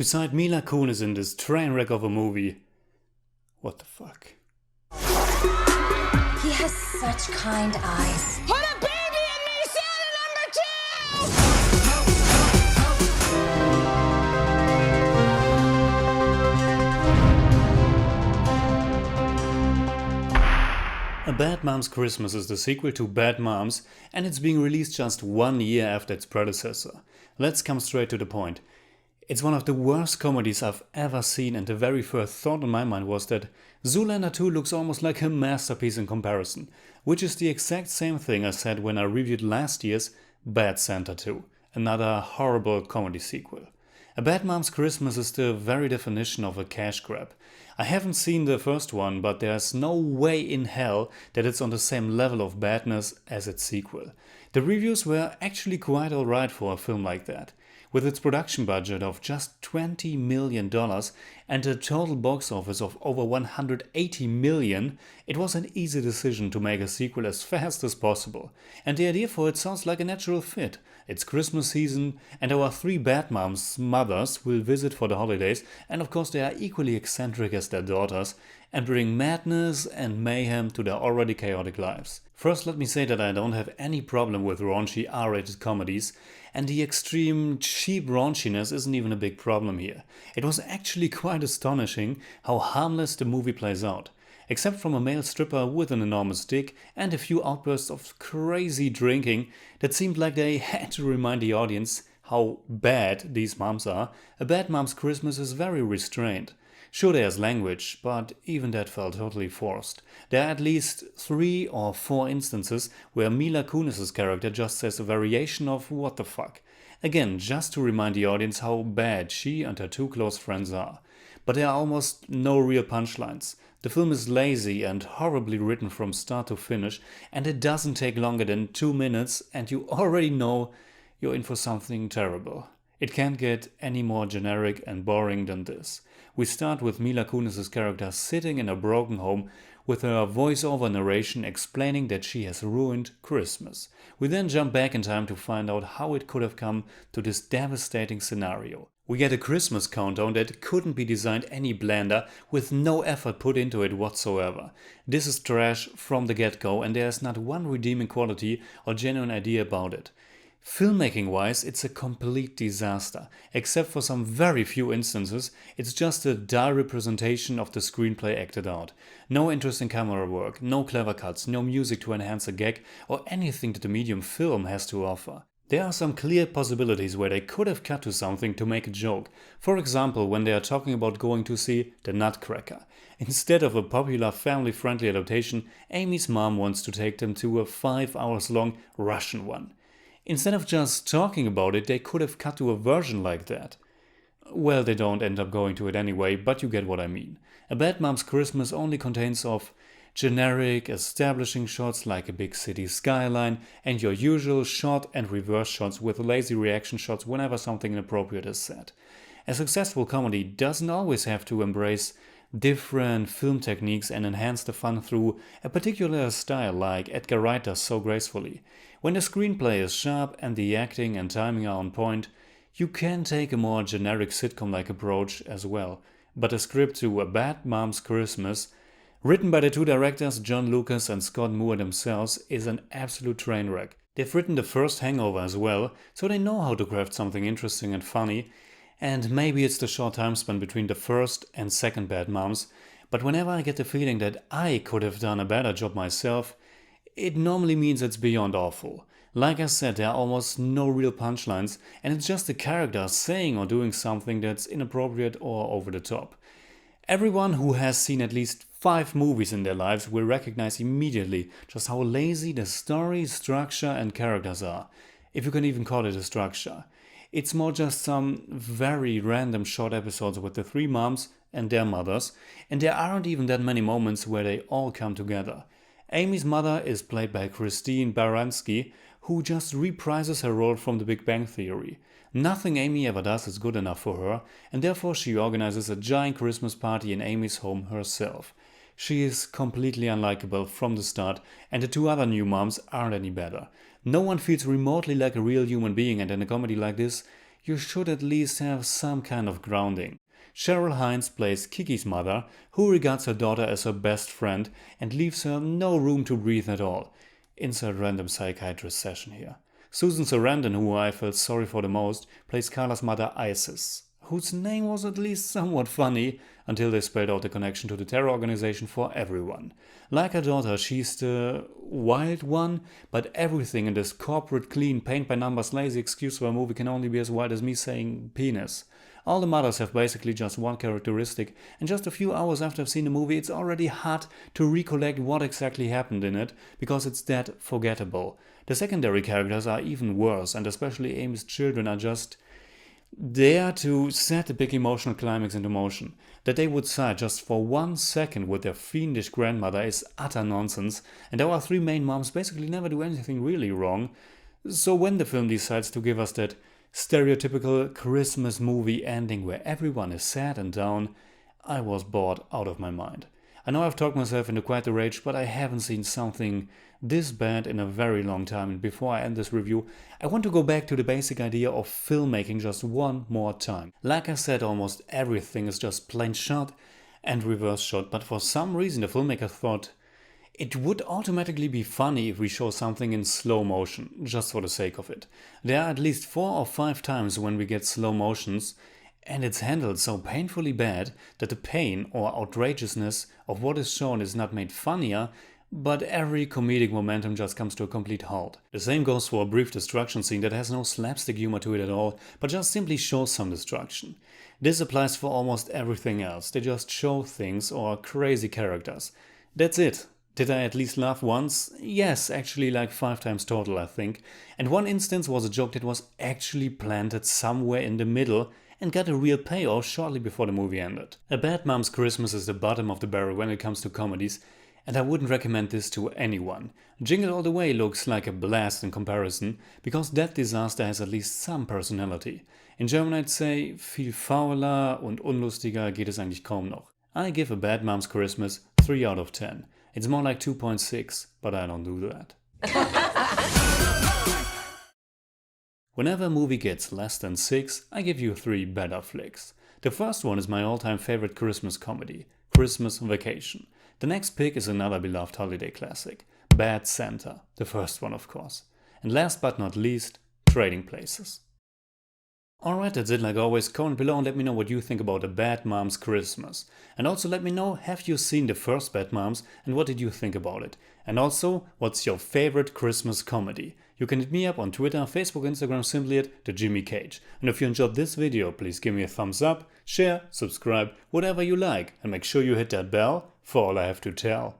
To cite Mila Kunis in this train wreck of a movie. What the fuck? He has such kind eyes. Put a baby in me, Santa number 2! A Bad Moms Christmas is the sequel to Bad Moms, and it's being released just 1 year after its predecessor. Let's come straight to the point. It's one of the worst comedies I've ever seen, and the very first thought in my mind was that Zoolander 2 looks almost like a masterpiece in comparison, which is the exact same thing I said when I reviewed last year's Bad Santa 2, another horrible comedy sequel. A Bad Moms Christmas is the very definition of a cash grab. I haven't seen the first one, but there's no way in hell that it's on the same level of badness as its sequel. The reviews were actually quite alright for a film like that. With its production budget of just $20 million and a total box office of over $180 million, it was an easy decision to make a sequel as fast as possible. And the idea for it sounds like a natural fit. It's Christmas season, and our 3 bad moms' mothers will visit for the holidays, and of course they are equally eccentric as their daughters, and bring madness and mayhem to their already chaotic lives. First, let me say that I don't have any problem with raunchy R-rated comedies, and the extreme cheap raunchiness isn't even a big problem here. It was actually quite astonishing how harmless the movie plays out. Except from a male stripper with an enormous dick and a few outbursts of crazy drinking that seemed like they had to remind the audience how bad these moms are, A Bad Moms Christmas is very restrained. Sure, there's language, but even that felt totally forced. There are at least 3 or 4 instances where Mila Kunis' character just says a variation of what the fuck. Again, just to remind the audience how bad she and her 2 close friends are. But there are almost no real punchlines. The film is lazy and horribly written from start to finish, and it doesn't take longer than 2 minutes and you already know you're in for something terrible. It can't get any more generic and boring than this. We start with Mila Kunis' character sitting in a broken home with her voiceover narration explaining that she has ruined Christmas. We then jump back in time to find out how it could have come to this devastating scenario. We get a Christmas countdown that couldn't be designed any blander, with no effort put into it whatsoever. This is trash from the get-go, and there's not one redeeming quality or genuine idea about it. Filmmaking wise, it's a complete disaster. Except for some very few instances, it's just a dull representation of the screenplay acted out. No interesting camera work, no clever cuts, no music to enhance a gag or anything that the medium film has to offer. There are some clear possibilities where they could have cut to something to make a joke. For example, when they are talking about going to see The Nutcracker. Instead of a popular family-friendly adaptation, Amy's mom wants to take them to a 5 hours long Russian one. Instead of just talking about it, they could have cut to a version like that. Well, they don't end up going to it anyway, but you get what I mean. A Bad Moms Christmas only contains of generic, establishing shots like a big city skyline and your usual shot and reverse shots with lazy reaction shots whenever something inappropriate is said. A successful comedy doesn't always have to embrace different film techniques and enhance the fun through a particular style like Edgar Wright does so gracefully. When the screenplay is sharp and the acting and timing are on point, you can take a more generic sitcom-like approach as well. But a script to A Bad Moms Christmas, written by the 2 directors John Lucas and Scott Moore themselves, is an absolute train wreck. They've written the first Hangover as well, so they know how to craft something interesting and funny. And maybe it's the short time span between the first and second Bad Moms, but whenever I get the feeling that I could have done a better job myself, it normally means it's beyond awful. Like I said, there are almost no real punchlines, and it's just the character saying or doing something that's inappropriate or over the top. Everyone who has seen at least 5 movies in their lives will recognize immediately just how lazy the story, structure and characters are, if you can even call it a structure. It's more just some very random short episodes with the 3 moms and their mothers, and there aren't even that many moments where they all come together. Amy's mother is played by Kristen Baranski, who just reprises her role from The Big Bang Theory. Nothing Amy ever does is good enough for her, and therefore she organizes a giant Christmas party in Amy's home herself. She is completely unlikable from the start, and the 2 other new moms aren't any better. No one feels remotely like a real human being, and in a comedy like this, you should at least have some kind of grounding. Cheryl Hines plays Kiki's mother, who regards her daughter as her best friend and leaves her no room to breathe at all. Insert random psychiatrist session here. Susan Sarandon, who I felt sorry for the most, plays Carla's mother Isis, whose name was at least somewhat funny until they spelled out the connection to the terror organization for everyone. Like her daughter, she's the wild one, but everything in this corporate, clean, paint-by-numbers, lazy excuse for a movie can only be as wild as me saying penis. All the mothers have basically just one characteristic, and just a few hours after I've seen the movie, it's already hard to recollect what exactly happened in it, because it's that forgettable. The secondary characters are even worse, and especially Amy's children are just there to set the big emotional climax into motion. That they would side just for 1 second with their fiendish grandmother is utter nonsense, and our three main moms basically never do anything really wrong. So when the film decides to give us that stereotypical Christmas movie ending where everyone is sad and down, I was bored out of my mind. I know I've talked myself into quite a rage, but I haven't seen something this bad in a very long time, and before I end this review, I want to go back to the basic idea of filmmaking just one more time. Like I said, almost everything is just plain shot and reverse shot, but for some reason the filmmaker thought it would automatically be funny if we show something in slow motion, just for the sake of it. There are at least 4 or 5 times when we get slow motions, and it's handled so painfully bad that the pain or outrageousness of what is shown is not made funnier, but every comedic momentum just comes to a complete halt. The same goes for a brief destruction scene that has no slapstick humor to it at all, but just simply shows some destruction. This applies for almost everything else. They just show things or crazy characters. That's it. Did I at least laugh once? Yes, actually like 5 times total, I think. And one instance was a joke that was actually planted somewhere in the middle and got a real payoff shortly before the movie ended. A Bad Mom's Christmas is the bottom of the barrel when it comes to comedies, and I wouldn't recommend this to anyone. Jingle All the Way looks like a blast in comparison, because that disaster has at least some personality. In German I'd say, viel fauler und unlustiger geht es eigentlich kaum noch. I give A Bad Mom's Christmas 3 out of 10. It's more like 2.6, but I don't do that. Whenever a movie gets less than 6, I give you 3 better flicks. The first one is my all-time favorite Christmas comedy, Christmas Vacation. The next pick is another beloved holiday classic, Bad Santa, the first one of course. And last but not least, Trading Places. Alright, that's it like always. Comment below and let me know what you think about A Bad Mom's Christmas. And also let me know, have you seen the first Bad Moms and what did you think about it? And also, what's your favorite Christmas comedy? You can hit me up on Twitter, Facebook, Instagram, simply at The Jimmy Cage. And if you enjoyed this video, please give me a thumbs up, share, subscribe, whatever you like. And make sure you hit that bell for all I have to tell.